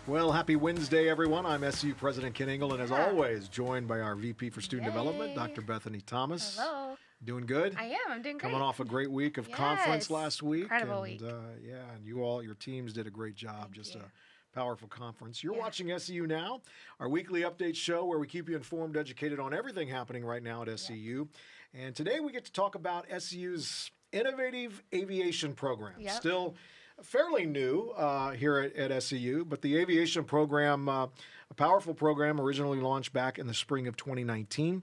Well, happy Wednesday, everyone. I'm SEU President Kent Ingle, and as always, joined by our VP for Student Development, Dr. Bethany Thomas. Hello. Doing good? I am. I'm doing great. Coming off a great week of conference last week. Incredible week. And you all, your teams did a great job. Thank you. A powerful conference. You're watching SEU Now, our weekly update show where we keep you informed, educated on everything happening right now at SEU. And today we get to talk about SEU's innovative aviation program. Still fairly new here at SEU, but the aviation program, a powerful program originally launched back in the spring of 2019.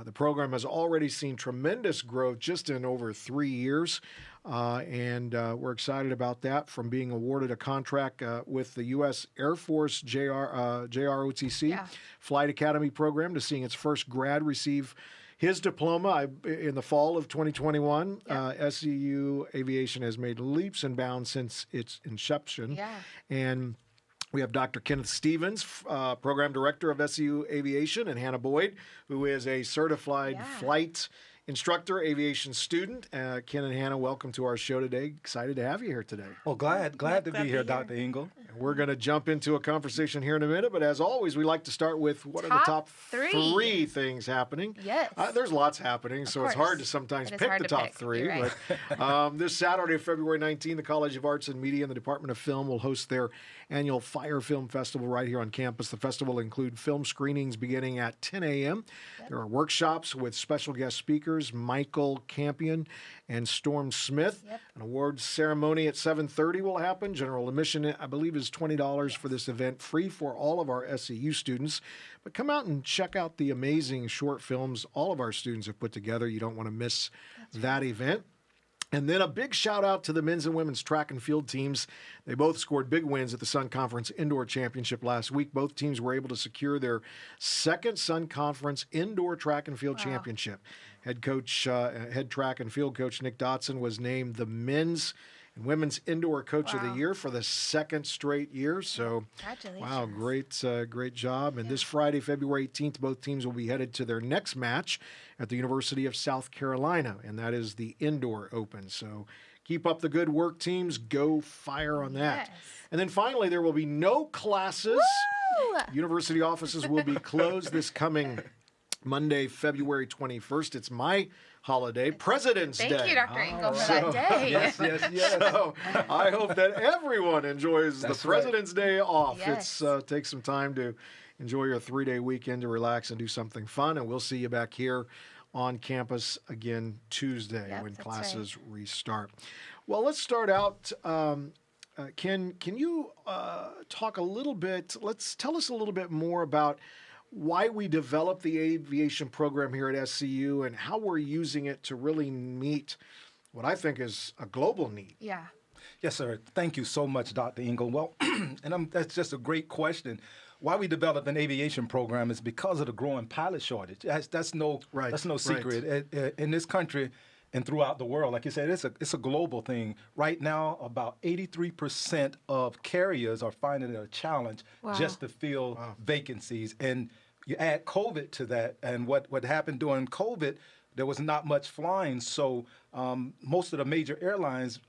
The program has already seen tremendous growth just in over 3 years, and we're excited about that, from being awarded a contract with the U.S. Air Force JROTC Flight Academy program to seeing its first grad receive his diploma in the fall of 2021. SEU Aviation has made leaps and bounds since its inception. And we have Dr. Kenneth Stephens, Program Director of SEU Aviation, and Hannah Boyd, who is a certified flight instructor, aviation student. Ken and Hannah, welcome to our show today. Excited to have you here today. Well, glad to be here, Dr. Ingle. And we're going to jump into a conversation here in a minute, but as always, we like to start with what are the top three things happening. There's lots happening, so it's hard to sometimes pick the top three. Right. But this Saturday, February 19th, the College of Arts and Media and the Department of Film will host their annual Fire Film Festival right here on campus. The festival will include film screenings beginning at 10 a.m. There are workshops with special guest speakers, Michael Campion and Storm Smith. An awards ceremony at 7:30 will happen. General admission, I believe, is $20 for this event, free for all of our SEU students. But come out and check out the amazing short films all of our students have put together. You don't want to miss that event. And then a big shout out to the men's and women's track and field teams. They both scored big wins at the Sun Conference Indoor Championship last week. Both teams were able to secure their second Sun Conference Indoor Track and Field Championship. Head track and field coach Nick Dotson was named the men's and women's indoor coach of the year for the second straight year. So, congratulations. Great job. And this Friday, February 18th, both teams will be headed to their next match at the University of South Carolina, and that is the Indoor Open. So keep up the good work, teams. Go Fire on that. And then finally, there will be no classes. Woo! University offices will be closed this coming Monday, February 21st. It's my holiday, President's Day. Thank you, Dr. Ingle, for that day. Yes. So I hope that everyone enjoys the President's Day off. Yes. It's take some time to enjoy your 3-day weekend to relax and do something fun. And we'll see you back here on campus again Tuesday when classes restart. Well, let's start out. Can you talk a little bit? Tell us a little bit more about why we developed the aviation program here at SEU and how we're using it to really meet what I think is a global need. Yes, sir. Thank you so much, Dr. Ingle. Well, that's just a great question. Why we developed an aviation program is because of the growing pilot shortage. That's no secret. In this country and throughout the world, like you said, it's a global thing. Right now, about 83% of carriers are finding it a challenge just to fill vacancies. And you add COVID to that, and what happened during COVID, there was not much flying, so most of the major airlines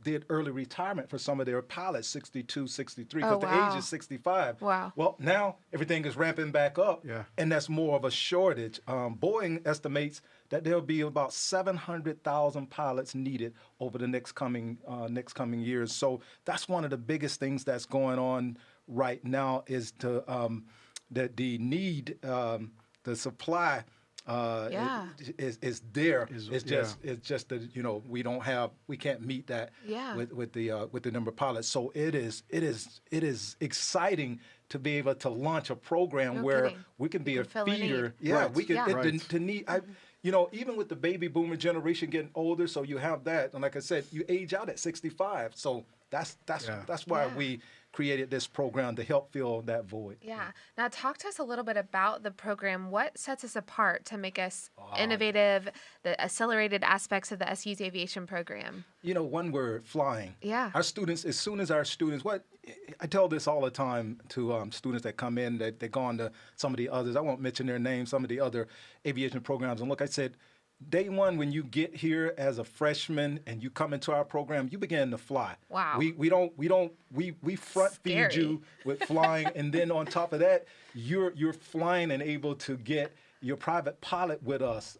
did early retirement for some of their pilots, 62, 63, because the age is 65. Well, now everything is ramping back up, and that's more of a shortage. Boeing estimates that there'll be about 700,000 pilots needed over the next coming years. So that's one of the biggest things that's going on right now is that the need, the supply is there. It's just that we can't meet that with the number of pilots. So it is exciting to be able to launch a program where we can be a feeder. We can to need. Even with the baby boomer generation getting older, so you have that, and like I said, you age out at 65. So that's why we created this program to help fill that void. Now talk to us a little bit about the program. What sets us apart to make us innovative, the accelerated aspects of the SEU's aviation program? One word, flying. Our students, as soon as our students, I tell this all the time to students that come in, that they go on to some of the others, I won't mention their names, some of the other aviation programs, and look, I said, day one, when you get here as a freshman and you come into our program, you begin to fly. Wow. We front feed you with flying, and then on top of that, you're flying and able to get your private pilot with us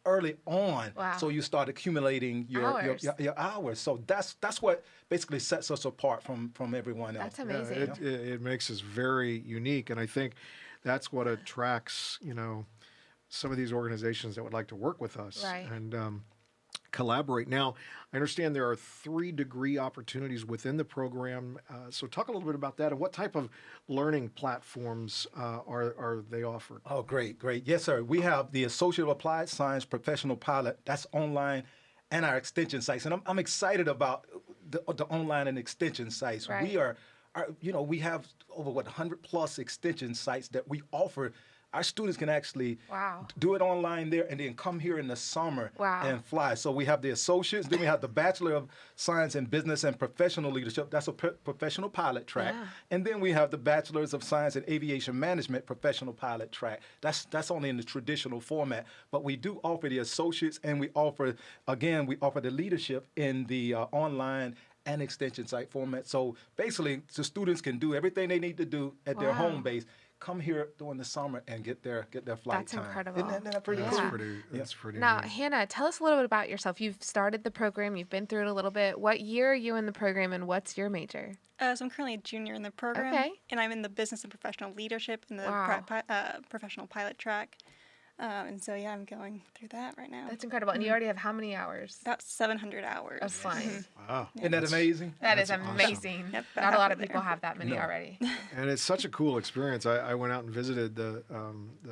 early on. Wow. So you start accumulating your hours. So that's what basically sets us apart from everyone else. That's amazing. It makes us very unique, and I think that's what attracts, some of these organizations that would like to work with us and collaborate. Now, I understand there are 3 degree opportunities within the program. So talk a little bit about that and what type of learning platforms are they offered? Oh, great. Yes, sir. We have the Associate of Applied Science Professional Pilot. That's online, and our extension sites. And I'm excited about the online and extension sites. Right. We have over 100 plus extension sites that we offer. Our students can actually do it online there and then come here in the summer and fly. So we have the associates, then we have the Bachelor of Science in Business and Professional Leadership. That's a professional pilot track. Yeah. And then we have the Bachelors of Science in Aviation Management professional pilot track. That's only in the traditional format. But we do offer the associates, and we offer the leadership in the online and extension site format. So basically, the students can do everything they need to do at their home base. Come here during the summer and get their flight That's time. Incredible. Isn't that pretty That's cool? pretty Now, neat. Hannah, tell us a little bit about yourself. You've started the program. You've been through it a little bit. What year are you in the program, and what's your major? So I'm currently a junior in the program, and I'm in the Business and Professional Leadership in the professional pilot track. And so, I'm going through that right now. That's incredible. And you already have how many hours? About 700 hours. Of flying. Wow. Isn't that amazing? That's amazing. Awesome. Yep, Not a lot of people have that many already. And it's such a cool experience. I went out and visited the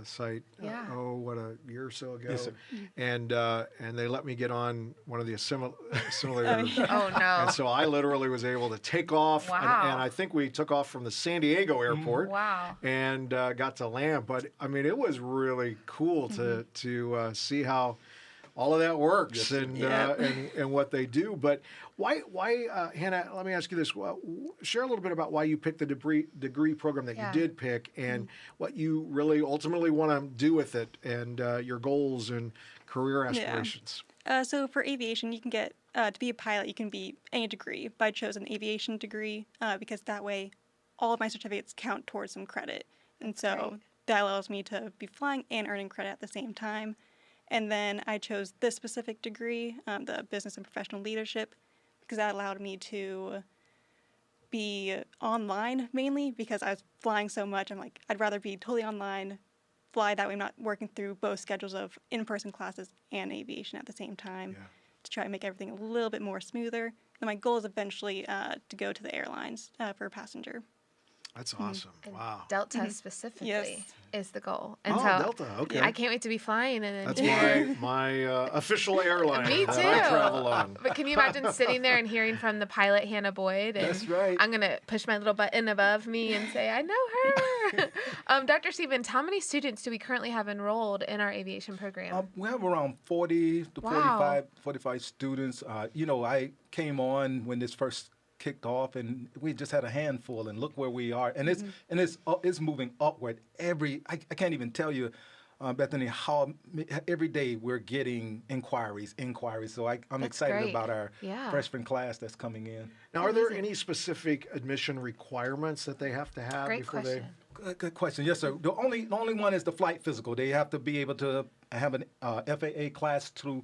site, what, a year or so ago. Yes, sir. And they let me get on one of the simulators. Oh, no. And so I literally was able to take off. Wow. And I think we took off from the San Diego airport. Wow. And got to land. But, I mean, it was really cool to see how all of that works and what they do. But why Hannah, let me ask you this. Share a little bit about why you picked the degree program that you did pick and what you really ultimately want to do with it and your goals and career aspirations. So for aviation, you can get, to be a pilot, you can be any degree. But I chose an aviation degree because that way all of my certificates count towards some credit. And so that allows me to be flying and earning credit at the same time. And then I chose this specific degree, the Business and Professional Leadership, because that allowed me to be online mainly because I was flying so much. I'm like, I'd rather be totally online, fly that way I'm not working through both schedules of in-person classes and aviation at the same time to try to make everything a little bit more smoother. And my goal is eventually to go to the airlines for a passenger. That's awesome. Wow. Delta specifically is the goal. And Delta. Okay. I can't wait to be flying. And that's my official airline. Me too. I travel on. But can you imagine sitting there and hearing from the pilot, Hannah Boyd? And That's right. I'm going to push my little button above me and say, I know her. Dr. Stephens, how many students do we currently have enrolled in our aviation program? We have around 40 to 45 students. I came on when this first kicked off, and we just had a handful, and look where we are, and it's moving upward. I can't even tell you, Bethany, how every day we're getting inquiries. So I'm excited about our freshman class that's coming in. Now, are there any specific admission requirements that they have to have before they? Good question. Yes, sir. The only one is the flight physical. They have to be able to have an FAA Class 2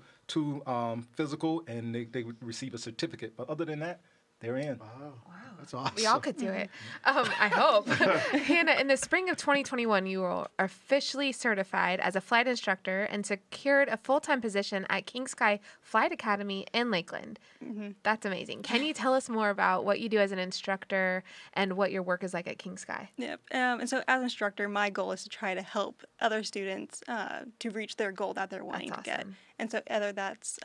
physical, and they would receive a certificate. But other than that, they're in. Wow. That's awesome. We all could do it. I hope. Hannah, in the spring of 2021, you were officially certified as a flight instructor and secured a full-time position at King Sky Flight Academy in Lakeland. That's amazing. Can you tell us more about what you do as an instructor and what your work is like at King Sky? Yep. And so as an instructor, my goal is to try to help other students to reach their goal that they're wanting to get. And so either that's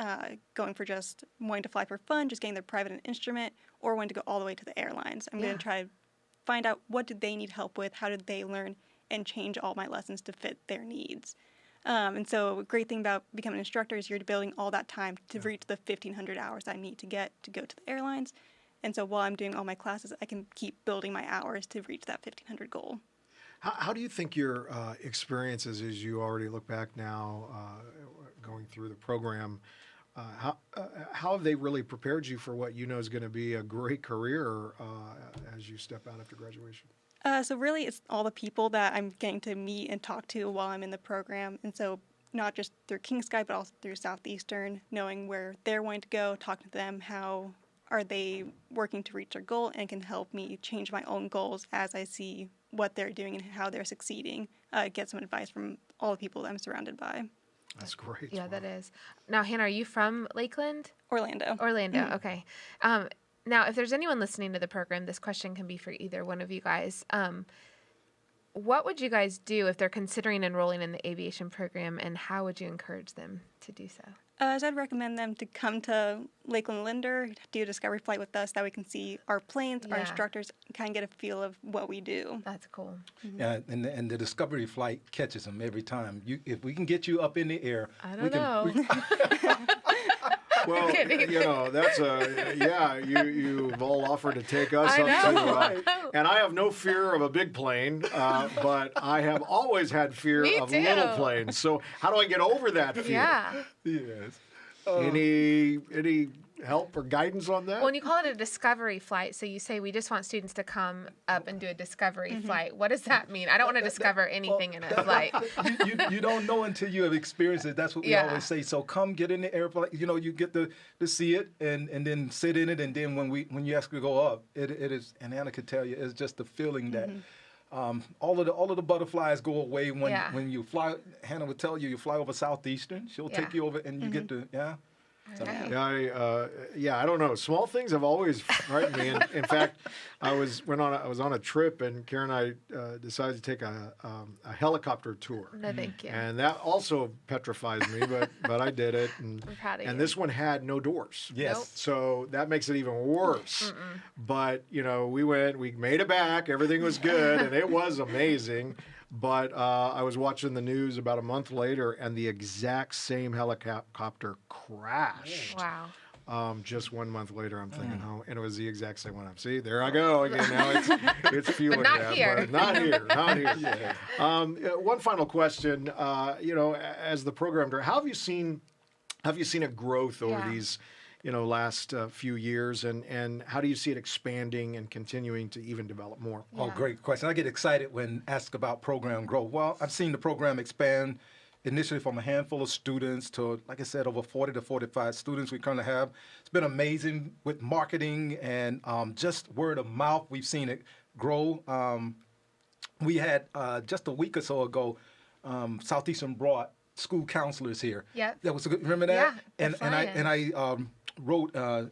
going for just wanting to fly for fun, just getting their private instrument, or wanting to go all the way to the airlines. I'm going to try to find out what did they need help with, how did they learn, and change all my lessons to fit their needs. And so a great thing about becoming an instructor is you're building all that time to reach the 1,500 hours I need to get to go to the airlines. And so while I'm doing all my classes, I can keep building my hours to reach that 1,500 goal. How do you think your experiences, as you already look back now, going going through the program. How have they really prepared you for what you know is going to be a great career as you step out after graduation? So really, it's all the people that I'm getting to meet and talk to while I'm in the program. And so not just through King Sky, but also through Southeastern, knowing where they're wanting to go, talking to them, how are they working to reach their goal, and can help me change my own goals as I see what they're doing and how they're succeeding. Get some advice from all the people that I'm surrounded by. That's great. Yeah, Wow. that is. Now, Hannah, are you from Lakeland? Orlando. Orlando, okay. Now, if there's anyone listening to the program, this question can be for either one of you guys. What would you guys do if they're considering enrolling in the aviation program, and how would you encourage them to do so? So I'd recommend them to come to Lakeland Linder, do a discovery flight with us, that we can see our planes, our Yeah. instructors, kind of get a feel of what we do. That's cool. Yeah, and the discovery flight catches them every time. If we can get you up in the air, I we don't can. know. Well, kidding. you know, that's you've all offered to take us I up know. to, and I have no fear of a big plane, but I have always had fear Me of too. little planes. So how do I get over that fear? Yeah. Yes. Any help or guidance on that? When you call it a discovery flight, so you say we just want students to come up and do a discovery flight. What does that mean? I don't want to discover anything in a flight. you don't know until you have experienced it. That's what we Yeah. always say. So come get in the airplane. You know, you get to see it and then sit in it, and then when you actually go up, it is. And Anna could tell you, it's just the feeling that. All of the butterflies go away when you fly. Hannah would tell you fly over Southeastern. She'll take you over, and you get to So, Yeah, I don't know. Small things have always frightened me. In fact, I was on a trip, and Karen and I decided to take a helicopter tour. No, thank you. And that also petrifies me, but I did it. And, I'm proud of and you. this one had no doors. yes. Nope. So that makes it even worse. But, you know, we made it back. Everything was good, and it was amazing. But I was watching the news about a month later, and the exact same helicopter crashed. Wow. Just 1 month later, I'm thinking, and it was the exact same one. See, there I go again. Now it's fueling not that, here. but not here. One final question. You know, as the program director, how have you seen a growth over Yeah. these, you know, last few years, and how do you see it expanding and continuing to even develop more? Oh, great question. I get excited when asked about program growth. Well, I've seen the program expand initially from a handful of students to, like I said, over 40 to 45 students we currently have. It's been amazing with marketing and just word of mouth. We've seen it grow. We had just a week or so ago, Southeastern brought school counselors here. Yep. That was a good, remember that? Yeah, and I wrote an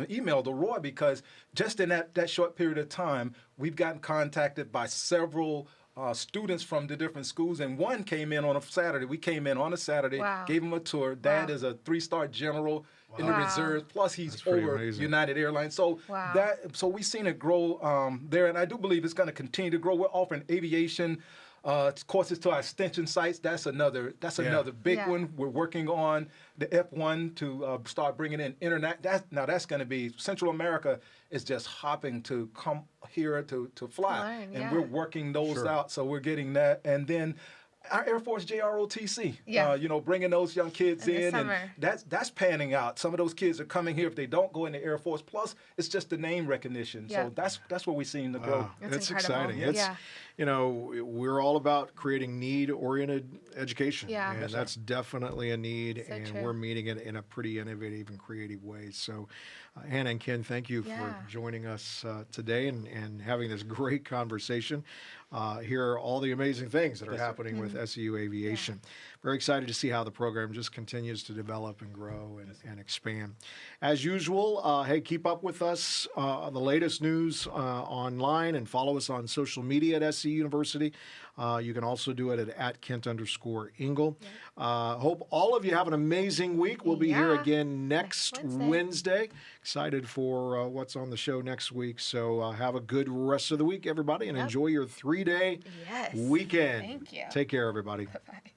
email to Roy because just in that short period of time, we've gotten contacted by several students from the different schools, and one came in on a Saturday. We came in on a Saturday, Wow. gave him a tour. Dad is a 3-star general in the Wow. reserves, plus he's That's pretty over amazing. United Airlines. So Wow. so we've seen it grow there, and I do believe it's going to continue to grow. We're offering aviation courses to our extension sites. That's another big Yeah. one. We're working on the F1 to start bringing in internet. That's going to be Central America is just hopping to come here to fly, learn, and yeah. we're working those Sure. out. So we're getting that, and then our Air Force JROTC, Yeah. you know, bringing those young kids In the in, summer. and that's panning out. Some of those kids are coming here if they don't go in the Air Force. Plus, it's just the name recognition. Yeah. So that's what we're seeing the growth. That's It's incredible. exciting. Yeah. You know, we're all about creating need-oriented education, Yeah. and That's that's definitely a need, So and true. we're meeting it in a pretty innovative and creative way. So, Hannah and Ken, thank you Yeah. for joining us today and having this great conversation. Hear all the amazing things that are Yes, sir. happening with SEU Aviation. Very excited to see how the program just continues to develop and grow and expand. As usual, hey, keep up with us on the latest news online, and follow us on social media at SEU University. You can also do it at Kent_Ingle. Hope all of you have an amazing week. We'll be here Yeah. again next Next Wednesday. Wednesday. Excited for what's on the show next week. So have a good rest of the week, everybody, and enjoy your 3-day Yes. weekend. Thank you. Take care, everybody. Bye.